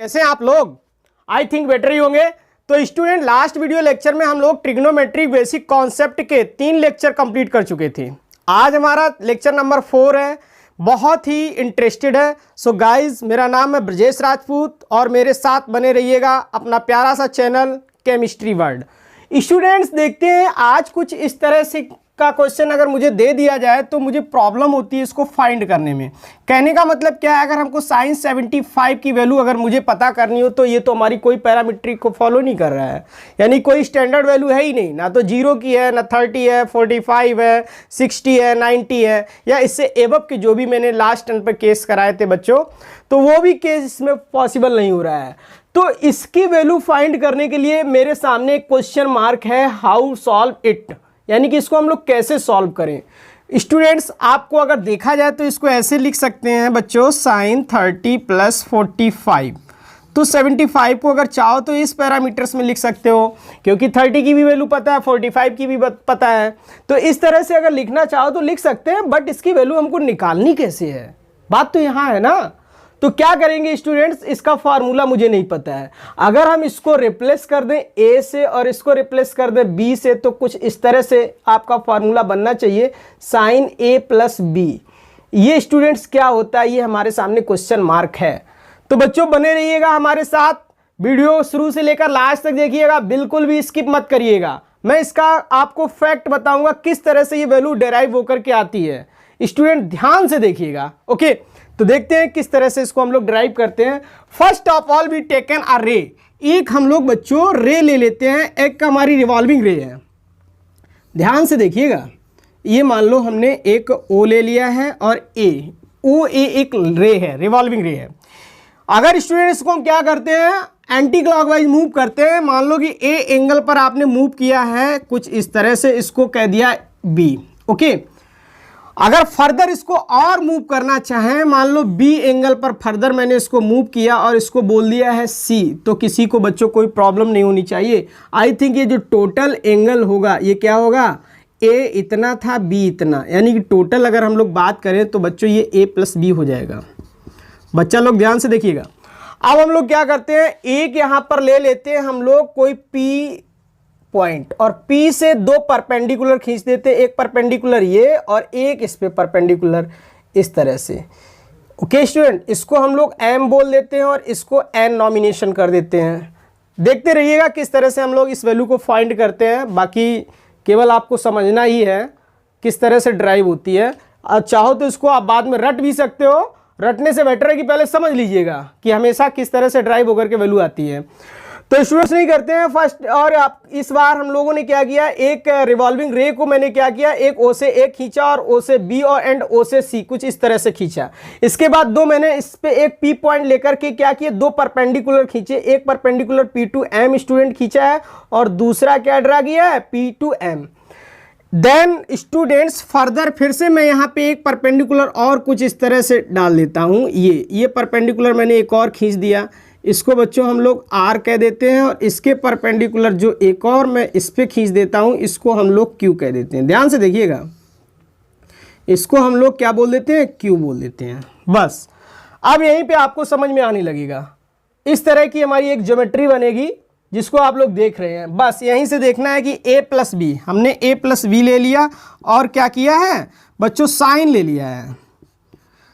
कैसे हैं आप लोग? आई थिंक बेटर ही होंगे। तो स्टूडेंट, लास्ट वीडियो लेक्चर में हम लोग ट्रिग्नोमेट्रिक बेसिक कॉन्सेप्ट के 3 लेक्चर कंप्लीट कर चुके थे। आज हमारा लेक्चर नंबर 4 है, बहुत ही इंटरेस्टेड है। सो गाइज, मेरा नाम है ब्रजेश राजपूत और मेरे साथ बने रहिएगा अपना प्यारा सा चैनल केमिस्ट्री वर्ल्ड। स्टूडेंट्स, देखते हैं आज कुछ इस तरह से का क्वेश्चन अगर मुझे दे दिया जाए तो मुझे प्रॉब्लम होती है इसको फाइंड करने में। कहने का मतलब क्या है, अगर हमको साइन 75 की वैल्यू अगर मुझे पता करनी हो तो ये तो हमारी कोई पैरामीट्रिक को फॉलो नहीं कर रहा है, यानी कोई स्टैंडर्ड वैल्यू है ही नहीं, ना तो 0 की है, ना 30 है, 45 है, 60 है, 90 है, या इससे एबव के जो भी मैंने लास्ट टर्न पर केस कराए थे बच्चों, तो वो भी केस इसमें पॉसिबल नहीं हो रहा है। तो इसकी वैल्यू फाइंड करने के लिए मेरे सामने एक क्वेश्चन मार्क है, हाउ सॉल्व इट, यानी कि इसको हम लोग कैसे सॉल्व करें। स्टूडेंट्स, आपको अगर देखा जाए तो इसको ऐसे लिख सकते हैं बच्चों, साइन 30 + 45। तो 75 को अगर चाहो तो इस पैरामीटर्स में लिख सकते हो, क्योंकि 30 की भी वैल्यू पता है, 45 की भी पता है। तो इस तरह से अगर लिखना चाहो तो लिख सकते हैं, बट इसकी वैल्यू हमको निकालनी कैसे है, बात तो यहाँ है ना। तो क्या करेंगे स्टूडेंट्स, इसका फार्मूला मुझे नहीं पता है। अगर हम इसको रिप्लेस कर दें ए से और इसको रिप्लेस कर दें बी से, तो कुछ इस तरह से आपका फार्मूला बनना चाहिए, साइन A + B। ये स्टूडेंट्स क्या होता है, ये हमारे सामने क्वेश्चन मार्क है। तो बच्चों बने रहिएगा हमारे साथ, वीडियो शुरू से लेकर लास्ट तक देखिएगा, बिल्कुल भी स्किप मत करिएगा। मैं इसका आपको फैक्ट बताऊंगा किस तरह से ये वैल्यू डेराइव होकर के आती है। स्टूडेंट ध्यान से देखिएगा, ओके। तो देखते हैं किस तरह से इसको हम लोग ड्राइव करते हैं। First of all we taken a ray, एक हम लोग बच्चों रे ले लेते हैं, एक का हमारी रिवॉल्विंग रे है। ध्यान से देखिएगा, ये मान लो हमने एक ओ ले लिया है और ए, ओ ए एक रे है, रिवॉल्विंग रे है। अगर स्टूडेंट इसको हम क्या करते हैं, एंटी क्लॉकवाइज मूव करते हैं, मान लो कि ए एंगल पर आपने मूव किया है कुछ इस तरह से, इसको कह दिया बी, ओके। अगर फर्दर इसको और मूव करना चाहें, मान लो बी एंगल पर फर्दर मैंने इसको मूव किया और इसको बोल दिया है सी, तो किसी को बच्चों कोई प्रॉब्लम नहीं होनी चाहिए। आई थिंक ये जो टोटल एंगल होगा ये क्या होगा, ए इतना था बी इतना, यानी कि टोटल अगर हम लोग बात करें तो बच्चों ये A + B हो जाएगा। बच्चा लोग ध्यान से देखिएगा। अब हम लोग क्या करते हैं, एक यहाँ पर ले लेते हैं हम लोग कोई P पॉइंट, और P से 2 परपेंडिकुलर खींच देते हैं, एक परपेंडिकुलर ये और एक इस पे परपेंडिकुलर, इस तरह से, ओके स्टूडेंट। इसको हम लोग M बोल देते हैं और इसको N नॉमिनेशन कर देते हैं। देखते रहिएगा किस तरह से हम लोग इस वैल्यू को फाइंड करते हैं, बाकी केवल आपको समझना ही है किस तरह से ड्राइव होती है। और चाहो तो इसको आप बाद में रट भी सकते हो, रटने से बेटर है कि पहले समझ लीजिएगा कि हमेशा किस तरह से ड्राइव होकर के वैल्यू आती है। तो स्टूडेंट्स नहीं करते हैं फर्स्ट, और आप इस बार हम लोगों ने क्या किया, एक रिवॉल्विंग रे को मैंने क्या किया, एक O से A खींचा और O से B और एंड O से C, कुछ इस तरह से खींचा। इसके बाद दो मैंने इस पे एक P पॉइंट लेकर के क्या किया, 2 परपेंडिकुलर खींचे, एक perpendicular P to M student खींचा है और दूसरा क्या ड्रा किया है, P to M। Then students further फिर से मैं यहाँ पे एक परपेंडिकुलर और कुछ इस तरह से डाल देता हूँ, ये परपेंडिकुलर मैंने एक और खींच दिया, इसको बच्चों हम लोग R कह देते हैं, और इसके परपेंडिकुलर जो एक और मैं इस पे खींच देता हूँ इसको हम लोग Q कह देते हैं। ध्यान से देखिएगा, इसको हम लोग क्या बोल देते हैं, Q बोल देते हैं। बस अब यहीं पे आपको समझ में आने लगेगा, इस तरह की हमारी एक ज्योमेट्री बनेगी जिसको आप लोग देख रहे हैं। बस यहीं से देखना है कि A + B, हमने A + B ले लिया और क्या किया है बच्चों, साइन ले लिया है,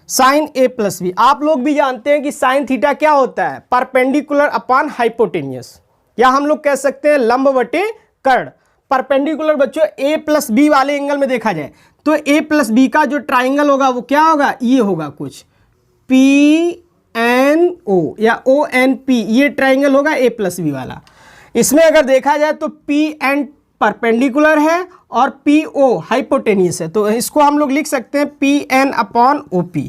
साइन A + B। आप लोग भी जानते हैं कि साइन थीटा क्या होता है, परपेंडिकुलर अपॉन हाइपोटेनियस, या हम लोग कह सकते हैं लंब बटे कर्ण। परपेंडिकुलर बच्चों A + B वाले एंगल में देखा जाए तो A + B का जो ट्राइंगल होगा वो क्या होगा, ये होगा कुछ PNO या ONP, ये ट्राइंगल होगा A + B वाला। इसमें अगर देखा जाए तो PN परपेंडिकुलर है और PO हाइपोटेनियस है, तो इसको हम लोग लिख सकते हैं PN/OP।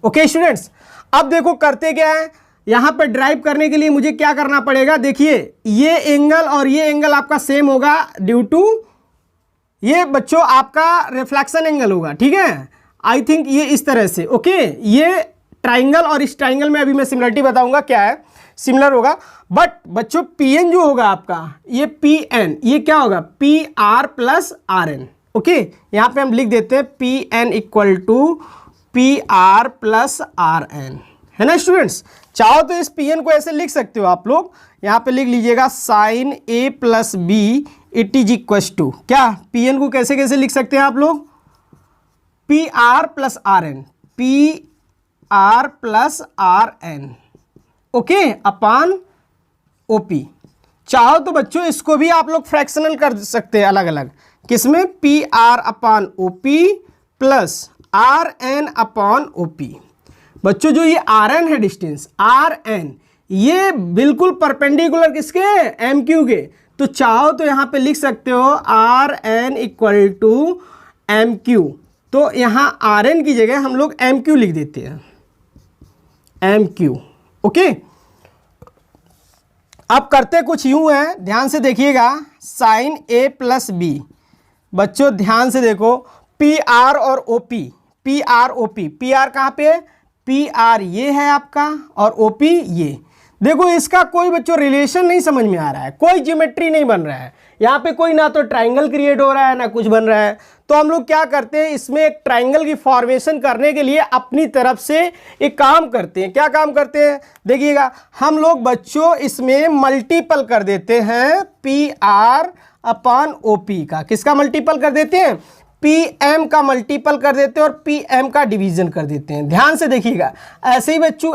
ओके स्टूडेंट्स, अब देखो करते क्या है, यहाँ पर ड्राइव करने के लिए मुझे क्या करना पड़ेगा, देखिए ये एंगल और ये एंगल आपका सेम होगा ड्यू टू ये बच्चों आपका रिफ्लेक्शन एंगल होगा, ठीक है। आई थिंक ये इस तरह से, ओके। ये ट्राइंगल और इस ट्राइंगल में अभी मैं सिमिलरिटी बताऊंगा क्या है, सिमिलर होगा। बट बच्चों PN जो होगा आपका, ये PN, ये क्या होगा, PR + RN, ओके। यहाँ पे हम लिख देते हैं PN = PR + RN। है ना स्टूडेंट्स। चाहो तो इस पी एन को ऐसे लिख सकते हो आप लोग, यहाँ पे लिख लीजिएगा sine A plus B it is equals to क्या, पी एन को कैसे कैसे लिख सकते हैं आप लोग, P R plus R N, P R plus R N okay upon O P. चाहो तो बच्चों इसको भी आप लोग फ्रैक्शनल कर सकते हैं अलग अलग, किसमें, P R upon O P plus R N upon O P. बच्चों जो ये आर एन है डिस्टेंस आर एन, ये बिल्कुल परपेंडिकुलर किसके, एम क्यू के। तो चाहो तो यहाँ पे लिख सकते हो R N equal to M Q, तो यहाँ आर एन की जगह हम लोग एम क्यू लिख देते हैं, एम क्यू ओके। अब करते कुछ यूं है, ध्यान से देखिएगा, साइन ए प्लस बी। बच्चों ध्यान से देखो, पी आर और O P, P R O P, P R कहाँ पे है, पी आर ये है आपका और ओ पी ये। देखो इसका कोई बच्चों रिलेशन नहीं समझ में आ रहा है, कोई ज्योमेट्री नहीं बन रहा है यहाँ पे, कोई ना तो ट्राइंगल क्रिएट हो रहा है ना कुछ बन रहा है। तो हम लोग क्या करते हैं, इसमें एक ट्राइंगल की फॉर्मेशन करने के लिए अपनी तरफ से एक काम करते हैं। क्या काम करते हैं देखिएगा, हम लोग बच्चों इसमें मल्टीपल कर देते हैं P R upon O P का। किसका मल्टीपल कर देते हैं, पी एम का मल्टीपल कर देते हैं और पी एम का डिवीजन कर देते हैं। ध्यान से देखिएगा, ऐसे ही बच्चों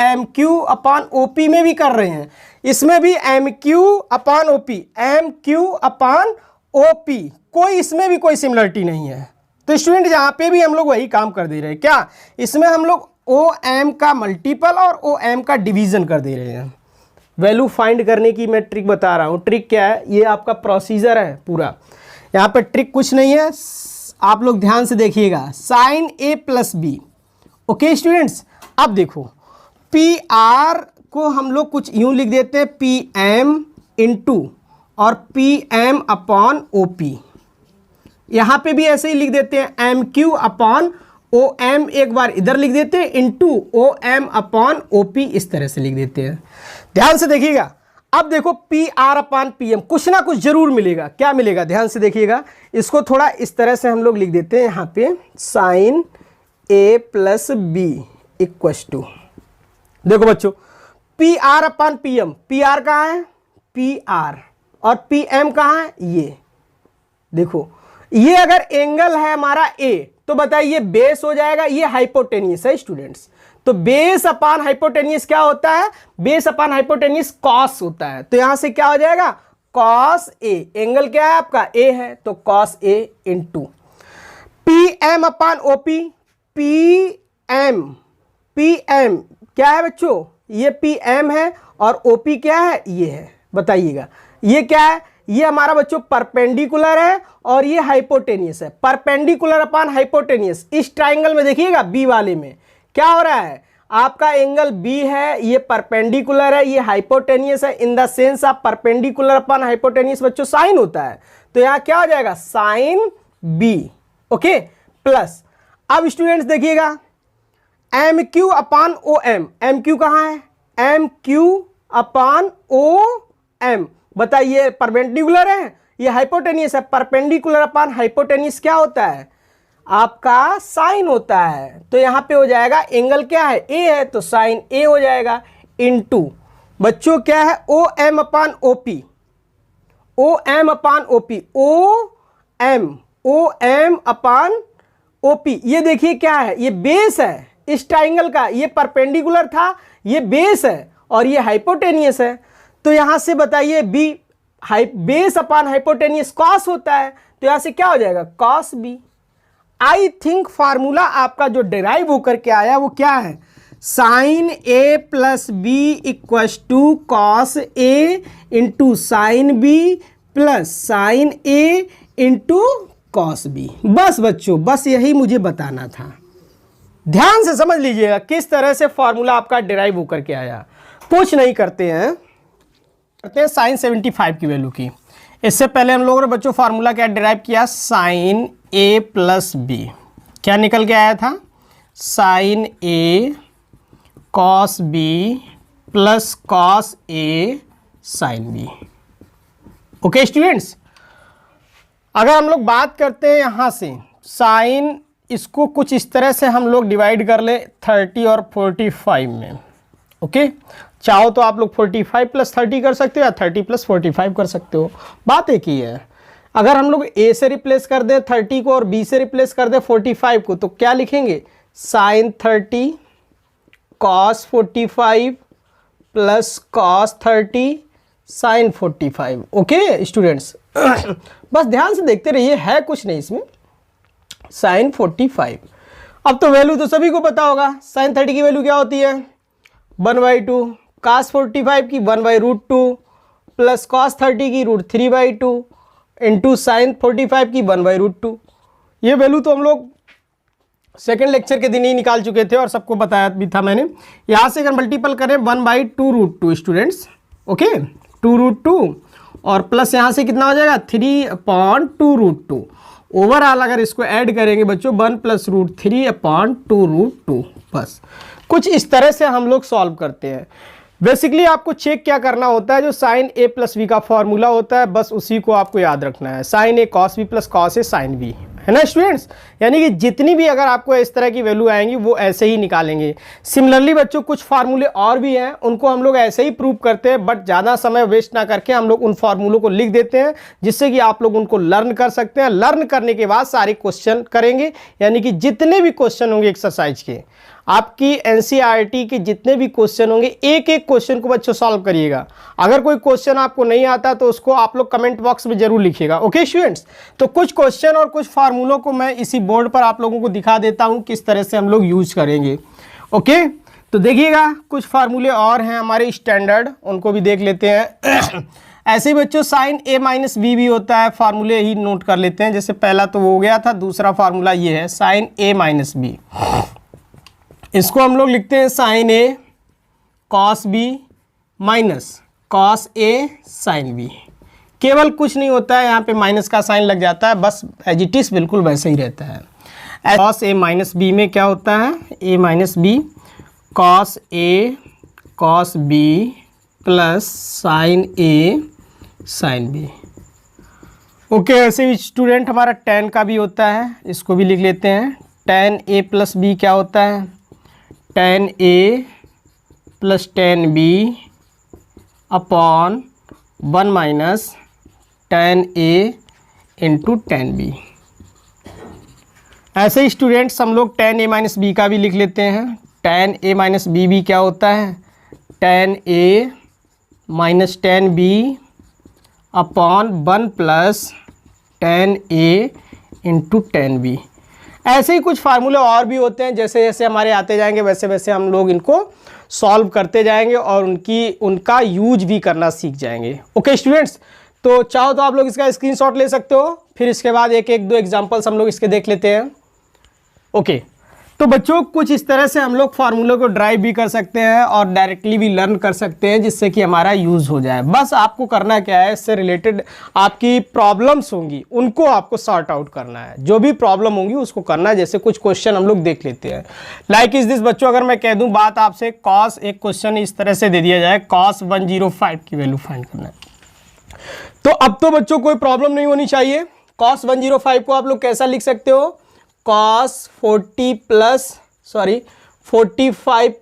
M Q upon O P में भी कर रहे हैं, इसमें भी M Q upon O P, M Q upon O P, कोई इसमें भी कोई सिमिलरिटी नहीं है। तो स्टूडेंट यहाँ पे भी हम लोग वही काम कर दे रहे हैं, क्या इसमें हम लोग ओ एम का मल्टीपल और ओ एम का डिवीजन कर दे रहे हैं। वैल्यू फाइंड करने की मैं ट्रिक बता रहा हूँ। ट्रिक क्या है, ये आपका प्रोसीजर है पूरा, यहाँ पे ट्रिक कुछ नहीं है, आप लोग ध्यान से देखिएगा। Sign A plus B okay students. अब देखो पी आर को हम लोग कुछ यूं लिख देते हैं, पी एम इंटू और P M upon O P. यहाँ पे भी ऐसे ही लिख देते हैं, M Q upon O M, एक बार इधर लिख देते हैं, into O M upon O P, इस तरह से लिख देते हैं। ध्यान से देखिएगा, अब देखो P R upon P M, कुछ ना कुछ जरूर मिलेगा। क्या मिलेगा, ध्यान से देखिएगा, इसको थोड़ा इस तरह से हम लोग लिख देते हैं यहाँ पे, sine A plus B equals to, देखो बच्चों P R upon P M, P R कहाँ है, पी आर, और पी एम कहाँ है, ये देखो, ये अगर एंगल है हमारा ए तो बताइए बेस हो जाएगा, ये हाइपोटेनियस है स्टूडेंट्स। तो बेस अपान हाइपोटेनियस क्या होता है, बेस अपान हाइपोटेनियस कॉस होता है। तो यहां से क्या हो जाएगा, कॉस ए, एंगल क्या है आपका, ए है, तो cos A into P M upon O P, P M क्या है बच्चों, ये पी एम है और ओ पी क्या है, ये है। बताइएगा ये क्या है, ये हमारा बच्चों परपेंडिकुलर है और ये हाइपोटेनियस है। परपेंडिकुलर अपान हाइपोटेनियस, इस ट्राइंगल में देखिएगा बी वाले में क्या हो रहा है, आपका एंगल बी है, ये परपेंडिकुलर है, ये हाइपोटेनियस है। In the sense of perpendicular upon hypotenuse बच्चों साइन होता है, तो यहां क्या हो जाएगा, साइन बी ओके प्लस। अब स्टूडेंट्स देखिएगा, M Q upon O M, M Q कहां है, M Q upon O M, बताइए परपेंडिकुलर है, ये हाइपोटेनियस है। परपेंडिकुलर अपॉन हाइपोटेनियस क्या होता है, आपका साइन होता है। तो यहां पे हो जाएगा, एंगल क्या है, ए है, तो साइन ए हो जाएगा, इनटू बच्चों क्या है, O M upon O P, O M upon O P, O M upon O P. ये देखिए क्या है, ये बेस है इस ट्राइंगल का, ये परपेंडिकुलर था, ये बेस है और ये हाइपोटेनियस है। तो यहां से बताइए B base upon hypotenuse cos होता है, तो यहां से क्या हो जाएगा, cos B. I think formula आपका जो डिराइव होकर के आया वो क्या है, sine A plus B equals to cos A into sine B plus sine A into cos B. बस बच्चों, बस यही मुझे बताना था। ध्यान से समझ लीजिएगा किस तरह से फार्मूला आपका डिराइव होकर के आया। कुछ नहीं करते हैं साइन 75 की वैल्यू की। इससे पहले हम लोगों ने बच्चों फार्मूला क्या डिराइव किया, साइन ए प्लस बी, क्या निकल के आया था, sign A cos B plus cos A sine B. Okay students, अगर हम लोग बात करते हैं यहां से साइन इसको कुछ इस तरह से हम लोग डिवाइड कर ले 30 और 45 में। ओके, चाहो तो आप लोग 45 + 30 कर सकते हो या 30 + 45 कर सकते हो, बात एक ही है। अगर हम लोग a से रिप्लेस कर दें 30 को और b से रिप्लेस कर दें 45 को, तो क्या लिखेंगे, sin 30 cos 45 + cos 30 sin 45। Okay students, बस ध्यान से देखते रहिए, है कुछ नहीं इसमें, sin 45। अब तो वैल्यू तो सभी को पता होगा, sin 30 की वैल्यू क्या होती है, 1/2, cos 45 की 1/√2 प्लस cos 30 की √3/2 इंटू sin 45 की 1/√2। ये वैल्यू तो हम लोग सेकेंड लेक्चर के दिन ही निकाल चुके थे और सबको बताया भी था मैंने। यहाँ से अगर मल्टीपल करें 1/2√2 स्टूडेंट्स, ओके 2√2 और प्लस यहाँ से कितना हो जाएगा 3/2√2। ओवरऑल अगर इसको ऐड करेंगे बच्चों 1 + √3/2√2। बस कुछ इस तरह से हम लोग सॉल्व करते हैं। बेसिकली आपको चेक क्या करना होता है, जो sin a + v का फॉर्मूला होता है बस उसी को आपको याद रखना है, sin a cos b + cos a sin b, है ना स्टूडेंट्स। यानी कि जितनी भी अगर आपको इस तरह की वैल्यू आएंगी वो ऐसे ही निकालेंगे। सिमिलरली बच्चों कुछ फार्मूले और भी हैं, उनको हम लोग ऐसे ही प्रूव करते हैं, बट ज़्यादा समय वेस्ट ना करके हम लोग उन फार्मूलों को लिख देते हैं, जिससे कि आप लोग उनको लर्न कर सकते हैं। लर्न करने के बाद सारे क्वेश्चन करेंगे, यानी कि जितने भी क्वेश्चन होंगे एक्सरसाइज के, आपकी एनसीईआरटी के जितने भी क्वेश्चन होंगे, एक एक क्वेश्चन को बच्चों सॉल्व करिएगा। अगर कोई क्वेश्चन आपको नहीं आता तो उसको आप लोग कमेंट बॉक्स में जरूर लिखिएगा, ओके स्टूडेंट्स। तो कुछ क्वेश्चन और कुछ फार्मूलों को मैं इसी बोर्ड पर आप लोगों को दिखा देता हूं किस तरह से हम लोग यूज करेंगे। ओके, तो देखिएगा कुछ फार्मूले और हैं हमारे स्टैंडर्ड, उनको भी देख लेते हैं। ऐसे ही बच्चों sin a - b भी होता है, फार्मूले ही नोट कर लेते हैं। जैसे पहला तो वो हो गया था, दूसरा फार्मूला ये है sin a - b। इसको हम लोग लिखते हैं sin a cos b minus cos a sin b। केवल कुछ नहीं होता है, यहाँ पे माइनस का साइन लग जाता है, बस एज इट इज बिल्कुल वैसे ही रहता है। cos a - b में क्या होता है, a - b cos a cos b plus sin a sin b। Okay, ऐसे ही स्टूडेंट हमारा tan का भी होता है, इसको भी लिख लेते हैं। tan a + b क्या होता है, tan a + tan b upon 1 - tan a into tan b। ऐसे ही स्टूडेंट्स हम लोग tan a - b का भी लिख लेते हैं। tan a - b भी क्या होता है, tan a - tan b upon 1 + tan a into tan b। ऐसे ही कुछ फार्मूले और भी होते हैं, जैसे जैसे हमारे आते जाएंगे वैसे वैसे हम लोग इनको सॉल्व करते जाएंगे और उनका यूज भी करना सीख जाएंगे। ओके स्टूडेंट्स, तो चाहो तो आप लोग इसका स्क्रीनशॉट ले सकते हो, फिर इसके बाद एक एक दो एग्जांपल्स हम लोग इसके देख लेते हैं। ओके, तो बच्चों कुछ इस तरह से हम लोग फार्मूले को ड्राइव भी कर सकते हैं और डायरेक्टली भी लर्न कर सकते हैं, जिससे कि हमारा यूज़ हो जाए। बस आपको करना क्या है, इससे रिलेटेड आपकी प्रॉब्लम्स होंगी उनको आपको सॉर्ट आउट करना है, जो भी प्रॉब्लम होंगी उसको करना है। जैसे कुछ क्वेश्चन हम लोग देख लेते हैं, लाइक इज दिस बच्चों, अगर मैं कह दूं बात आपसे, कॉस एक क्वेश्चन इस तरह से दे दिया जाए, cos 105 की वैल्यू फाइंड करना है, तो अब तो बच्चों कोई प्रॉब्लम नहीं होनी चाहिए। cos 105 को आप लोग कैसा लिख सकते हो, cos 45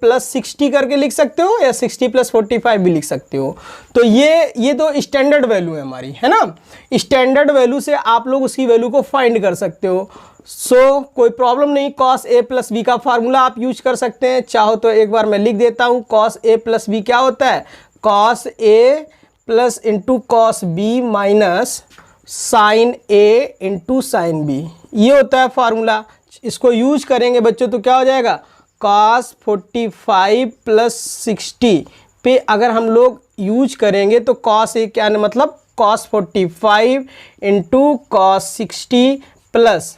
+ 60 करके लिख सकते हो, या 60 + 45 भी लिख सकते हो। तो ये तो स्टैंडर्ड वैल्यू है हमारी, है ना। स्टैंडर्ड वैल्यू से आप लोग उसकी वैल्यू को फाइंड कर सकते हो। सो कोई प्रॉब्लम नहीं, cos a + b का फार्मूला आप यूज कर सकते हैं। चाहो तो एक बार मैं लिख देता हूँ, cos a + b क्या होता है, cos a plus into cos b minus sin a into sin b, ये होता है फार्मूला। इसको यूज करेंगे बच्चों तो क्या हो जाएगा, cos 45 + 60 पे अगर हम लोग यूज करेंगे तो cos a क्या मतलब cos 45 into cos 60 plus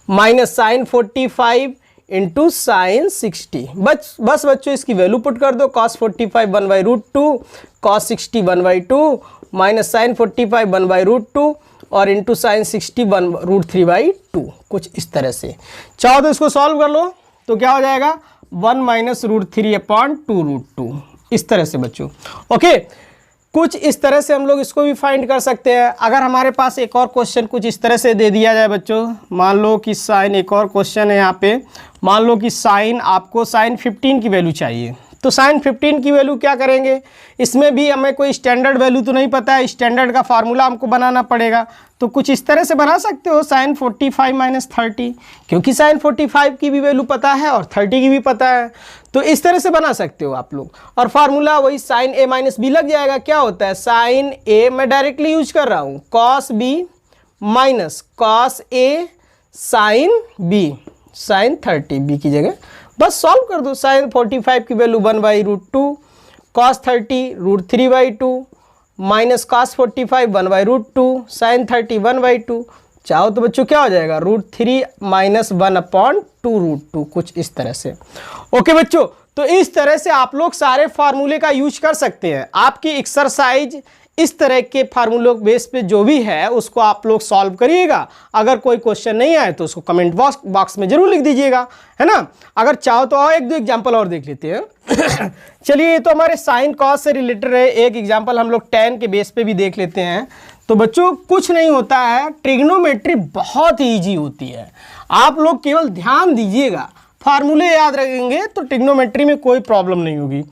minus sin 45 into sine 60। बस बच्चों इसकी वैल्यू पुट कर दो, cos 45 1/√2, cos 60 1/2, माइनस साइन 45 1/√2 और इंटू साइन 60 √3/2, कुछ इस तरह से। चाहो तो इसको सॉल्व कर लो, तो क्या हो जाएगा 1 - √3/2√2, इस तरह से बच्चों। ओके, कुछ इस तरह से हम लोग इसको भी फाइंड कर सकते हैं। अगर हमारे पास एक और क्वेश्चन कुछ इस तरह से दे दिया जाए बच्चों, मान लो कि साइन, एक और क्वेश्चन है यहाँ पे, मान लो कि साइन, आपको साइन 15 की वैल्यू चाहिए, तो साइन 15 की वैल्यू क्या करेंगे, इसमें भी हमें कोई स्टैंडर्ड वैल्यू तो नहीं पता है, स्टैंडर्ड का फार्मूला हमको बनाना पड़ेगा। तो कुछ इस तरह से बना सकते हो, साइन 45 माइनस 30, क्योंकि साइन 45 की भी वैल्यू पता है और 30 की भी पता है, तो इस तरह से बना सकते हो आप लोग। और फार्मूला वही साइन ए माइनस बी लग जाएगा। क्या होता है, साइन ए मैं डायरेक्टली यूज कर रहा हूँ, cos B minus cos A sine B, sine 30 B की जगह बस सॉल्व कर दो। साइन 45 की value 1/√2, cos 30 √3/2 minus cos 45 1/√2, sine 30 1/2। चाहो तो बच्चों क्या हो जाएगा, √3 माइनस 1/2√2, कुछ इस तरह से। ओके बच्चों, तो इस तरह से आप लोग सारे फार्मूले का यूज कर सकते हैं। आपकी एक्सरसाइज इस तरह के फार्मूलों बेस पे जो भी है उसको आप लोग सॉल्व करिएगा। अगर कोई क्वेश्चन नहीं आए तो उसको कमेंट बॉक्स में जरूर लिख दीजिएगा, है ना। अगर चाहो तो और एक दो एग्जांपल और देख लेते हैं। चलिए, ये तो हमारे साइन कॉस से रिलेटेड है। एक एग्जांपल हम लोग tan के बेस पे भी देख लेते हैं। तो बच्चों कुछ नहीं होता है, ट्रिग्नोमेट्री बहुत ही ईजी होती है। आप लोग केवल ध्यान दीजिएगा, फार्मूले याद रखेंगे तो ट्रिग्नोमेट्री में कोई प्रॉब्लम नहीं होगी।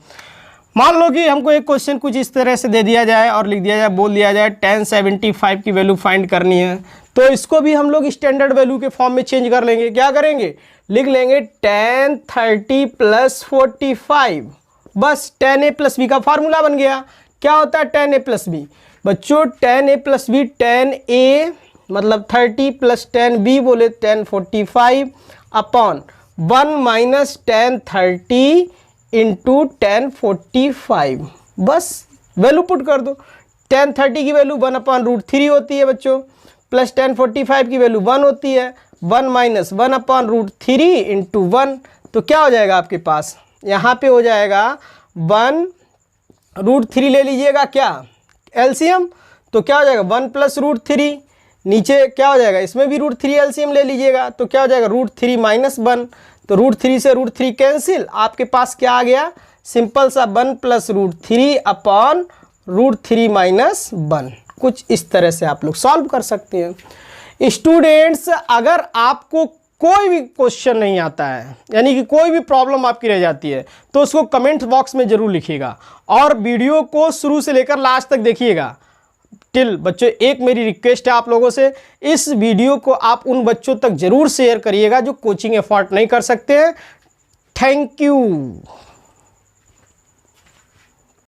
मान लो कि हमको एक क्वेश्चन कुछ इस तरह से दे दिया जाए और लिख दिया जाए, बोल दिया जाए tan 75 की वैल्यू फाइंड करनी है, तो इसको भी हम लोग स्टैंडर्ड वैल्यू के फॉर्म में चेंज कर लेंगे। क्या करेंगे, लिख लेंगे tan 30 + 45, बस tan a + b का फार्मूला बन गया। क्या होता है tan a + b बच्चों, tan a + b, tan a मतलब 30 + tan b बोले tan 45 upon 1 minus tan 30 into tan 45, बस वैल्यू पुट कर दो। tan 30 की वैल्यू 1/√3 होती है बच्चों, प्लस tan 45 की वैल्यू 1 होती है, 1 माइनस 1/√3 इंटू 1, तो क्या हो जाएगा आपके पास, यहाँ पे हो जाएगा 1√3 ले लीजिएगा, क्या एलसीएम, तो क्या हो जाएगा 1 + √3, नीचे क्या हो जाएगा, इसमें भी √3 एलसीएम ले लीजिएगा, तो क्या हो जाएगा √3 - 1, तो √3 से √3 कैंसिल, आपके पास क्या आ गया, सिंपल सा 1 + √3 अपॉन √3 - 1। कुछ इस तरह से आप लोग सॉल्व कर सकते हैं। स्टूडेंट्स, अगर आपको कोई भी क्वेश्चन नहीं आता है, यानी कि कोई भी प्रॉब्लम आपकी रह जाती है, तो उसको कमेंट बॉक्स में जरूर लिखिएगा और वीडियो को शुरू से लेकर लास्ट तक देखिएगा। बच्चों एक मेरी रिक्वेस्ट है आप लोगों से, इस वीडियो को आप उन बच्चों तक जरूर शेयर करिएगा जो कोचिंग एफर्ट नहीं कर सकते हैं। Thank you.